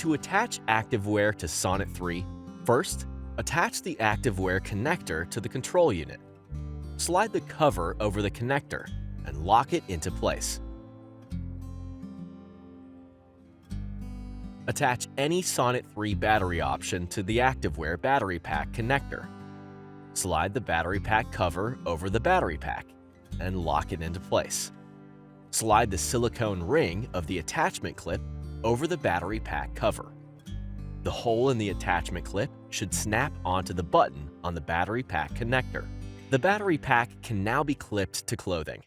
To attach activewear to Sonnet 3, first, attach the activewear connector to the control unit. Slide the cover over the connector and lock it into place. Attach any Sonnet 3 battery option to the activewear battery pack connector. Slide the battery pack cover over the battery pack and lock it into place. Slide the silicone ring of the attachment clip over the battery pack cover. The hole in the attachment clip should snap onto the button on the battery pack connector. The battery pack can now be clipped to clothing.